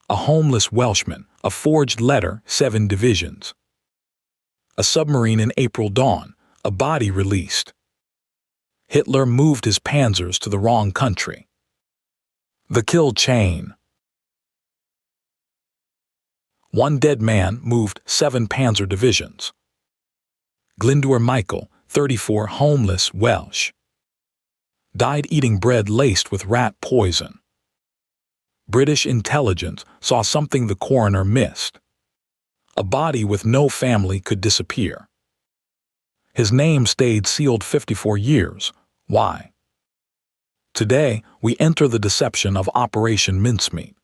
A homeless Welshman, a forged letter, 7 divisions. A submarine in April dawn, a body released. Hitler moved his panzers to the wrong country. The kill chain. 1 dead man moved 7 panzer divisions. Glyndwr Michael, 34, homeless Welsh. Died eating bread laced with rat poison. British intelligence saw something the coroner missed. A body with no family could disappear. His name stayed sealed 54 years. Why? Today, we enter the deception of Operation Mincemeat.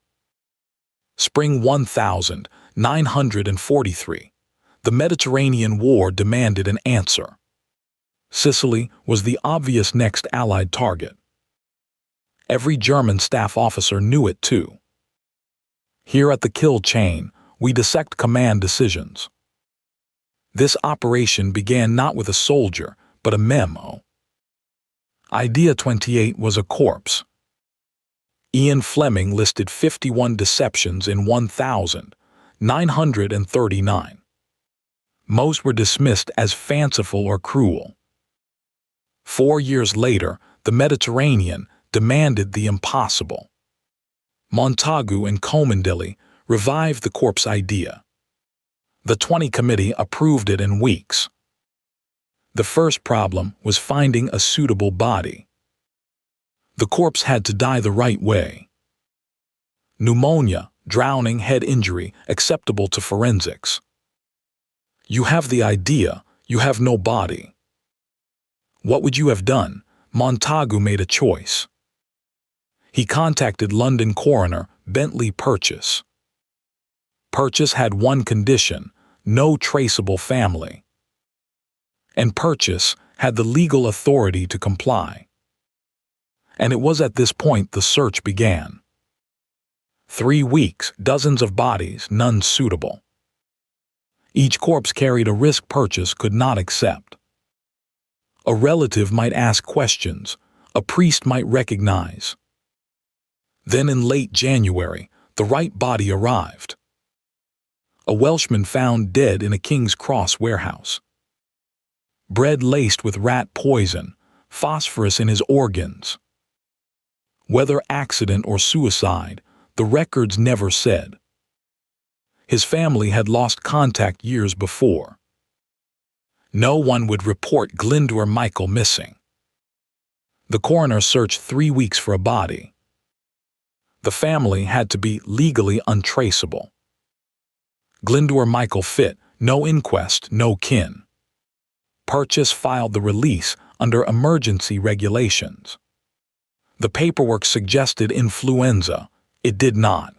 Spring 1943. The Mediterranean War demanded an answer. Sicily was the obvious next Allied target. Every German staff officer knew it too. Here at the kill chain, we dissect command decisions. This operation began not with a soldier, but a memo. Idea 28 was a corpse. Ian Fleming listed 51 deceptions in 1,939. Most were dismissed as fanciful or cruel. 4 years later, the Mediterranean demanded the impossible. Montagu and Comandilli revived the corpse idea. The 20 committee approved it in weeks. The first problem was finding a suitable body. The corpse had to die the right way. Pneumonia, drowning, head injury, acceptable to forensics. You have the idea, you have no body. What would you have done? Montagu made a choice. He contacted London coroner Bentley Purchase. Purchase had one condition: no traceable family. And Purchase had the legal authority to comply. And it was at this point the search began. 3 weeks, dozens of bodies, none suitable. Each corpse carried a risk Purchase could not accept. A relative might ask questions, a priest might recognize. Then in late January, the right body arrived. A Welshman found dead in a King's Cross warehouse. Bread laced with rat poison, phosphorus in his organs. Whether accident or suicide, the records never said. His family had lost contact years before. No one would report Glyndwr Michael missing. The coroner searched 3 weeks for a body. The family had to be legally untraceable. Glyndwr Michael fit, no inquest, no kin. Purchase filed the release under emergency regulations. The paperwork suggested influenza. It did not.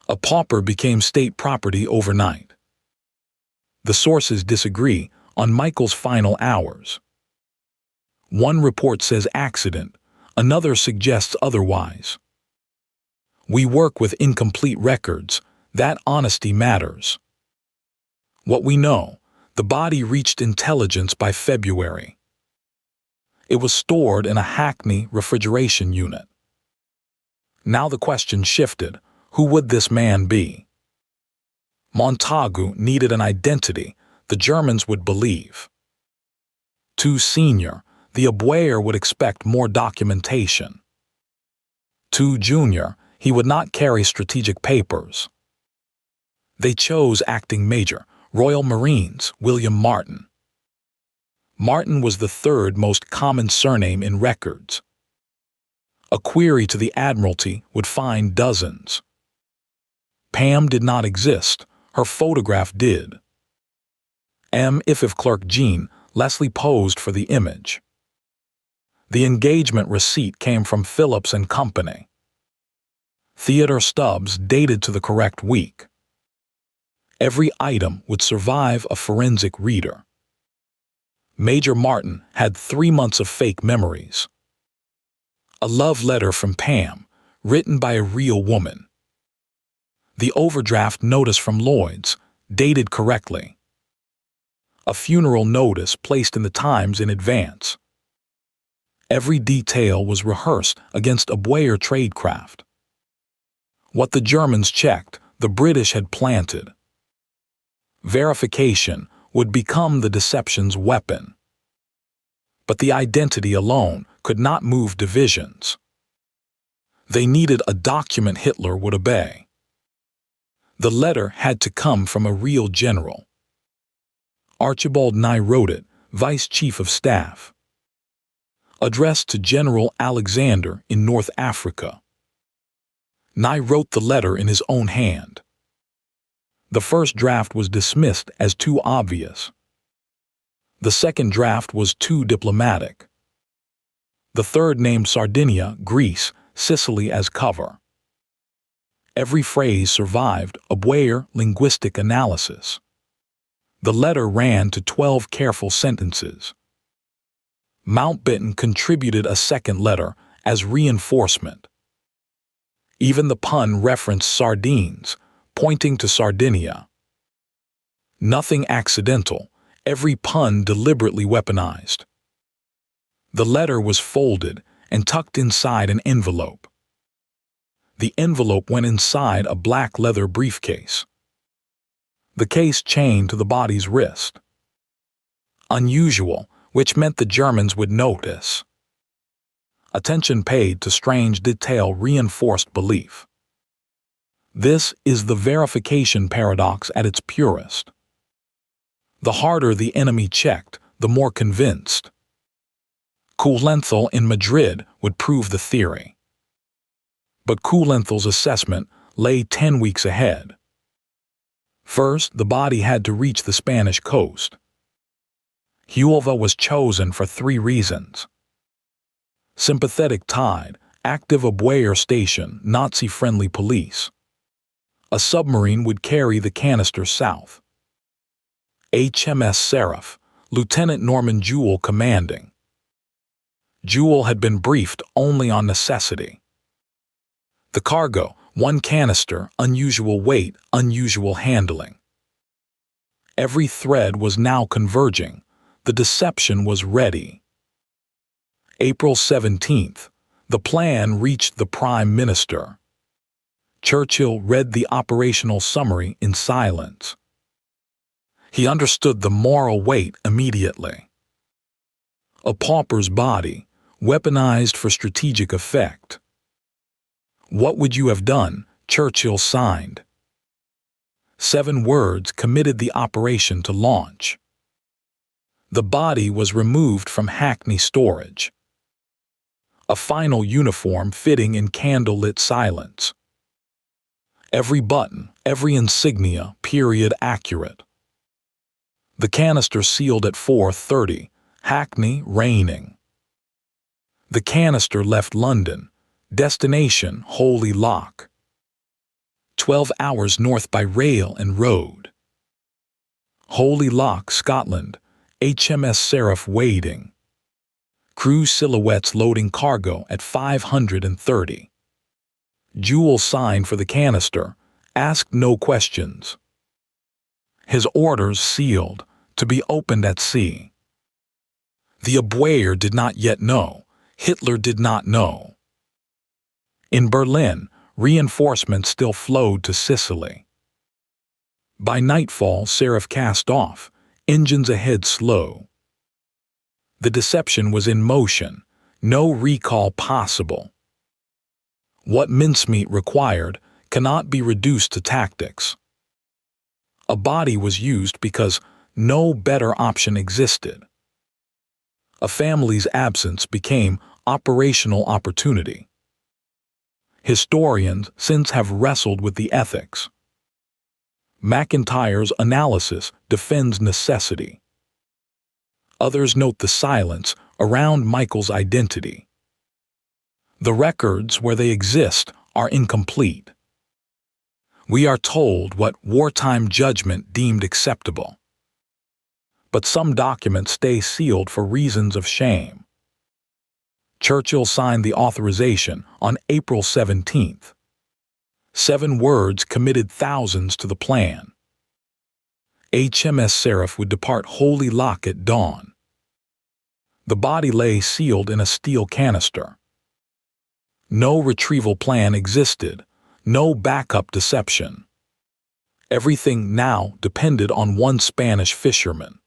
A pauper became state property overnight. The sources disagree on Michael's final hours. One report says accident, another suggests otherwise. We work with incomplete records. That honesty matters. What we know, the body reached intelligence by February. It was stored in a Hackney refrigeration unit. Now the question shifted: who would this man be? Montagu needed an identity the Germans would believe. Too senior, the Abwehr would expect more documentation. Too junior, he would not carry strategic papers. They chose acting major, Royal Marines, William Martin. Martin was the 3rd most common surname in records. A query to the Admiralty would find dozens. Pam did not exist, her photograph did. If clerk Jean, Leslie posed for the image. The engagement receipt came from Phillips and Company. Theodore Stubbs dated to the correct week. Every item would survive a forensic reader. Major Martin had 3 months of fake memories. A love letter from Pam, written by a real woman. The overdraft notice from Lloyd's, dated correctly. A funeral notice placed in the Times in advance. Every detail was rehearsed against Abwehr tradecraft. What the Germans checked, the British had planted. Verification would become the deception's weapon. But the identity alone could not move divisions. They needed a document Hitler would obey. The letter had to come from a real general. Archibald Nye wrote it, Vice Chief of Staff. Addressed to General Alexander in North Africa. Nye wrote the letter in his own hand. The first draft was dismissed as too obvious. The second draft was too diplomatic. The third named Sardinia, Greece, Sicily as cover. Every phrase survived a WWII linguistic analysis. The letter ran to 12 careful sentences. Mountbatten contributed a second letter as reinforcement. Even the pun referenced sardines, pointing to Sardinia. Nothing accidental, every pun deliberately weaponized. The letter was folded and tucked inside an envelope. The envelope went inside a black leather briefcase. The case chained to the body's wrist. Unusual, which meant the Germans would notice. Attention paid to strange detail reinforced belief. This is the verification paradox at its purest. The harder the enemy checked, the more convinced. Kuhlenthal in Madrid would prove the theory. But Kuhlenthal's assessment lay 10 weeks ahead. First, the body had to reach the Spanish coast. Huelva was chosen for 3 reasons. Sympathetic tide, active WWII station, Nazi-friendly police. A submarine would carry the canister south. HMS Seraph, Lieutenant Norman Jewell commanding. Jewell had been briefed only on necessity. The cargo, 1 canister, unusual weight, unusual handling. Every thread was now converging. The deception was ready. April 17th, the plan reached the Prime Minister. Churchill read the operational summary in silence. He understood the moral weight immediately. A pauper's body, weaponized for strategic effect. What would you have done? Churchill signed. 7 words committed the operation to launch. The body was removed from Hackney storage. A final uniform fitting in candlelit silence. Every button, every insignia, period accurate. The canister sealed at 4:30, Hackney raining. The canister left London, destination Holy Loch. 12 hours north by rail and road. Holy Loch, Scotland, HMS Seraph waiting. Crew silhouettes loading cargo at 530. Jewell signed for the canister, asked no questions. His orders sealed, to be opened at sea. The WWII did not yet know. Hitler did not know. In Berlin, reinforcements still flowed to Sicily. By nightfall, Seraph cast off, engines ahead slow. The deception was in motion, no recall possible. What mincemeat required cannot be reduced to tactics. A body was used because no better option existed. A family's absence became operational opportunity. Historians since have wrestled with the ethics. Macintyre's analysis defends necessity. Others note the silence around Michael's identity. The records, where they exist, are incomplete. We are told what wartime judgment deemed acceptable. But some documents stay sealed for reasons of shame. Churchill signed the authorization on April 17th. 7 words committed thousands to the plan. HMS Seraph would depart Holy Loch at dawn. The body lay sealed in a steel canister. No retrieval plan existed, No backup deception. Everything now depended on one Spanish fisherman.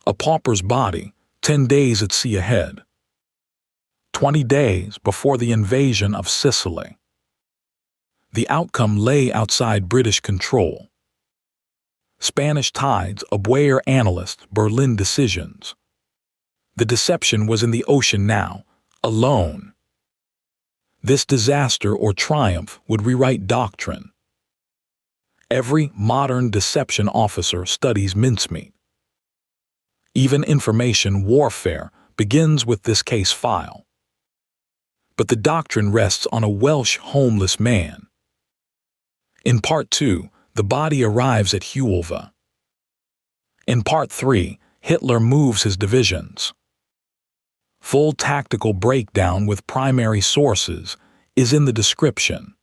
A pauper's body, 10 days at sea ahead. 20 days before the invasion of Sicily. The outcome lay outside British control. Spanish tides, a Weir analyst, Berlin decisions. The deception was in the ocean now, alone. This disaster or triumph would rewrite doctrine. Every modern deception officer studies mincemeat. Even information warfare begins with this case file. But the doctrine rests on a Welsh homeless man. In Part 2, the body arrives at Hulva. In Part 3, Hitler moves his divisions. Full tactical breakdown with primary sources is in the description.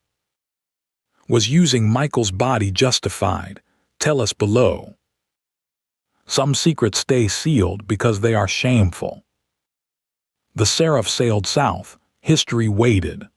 Was using Michael's body justified? Tell us below. Some secrets stay sealed because they are shameful. The Seraph sailed south, history waited.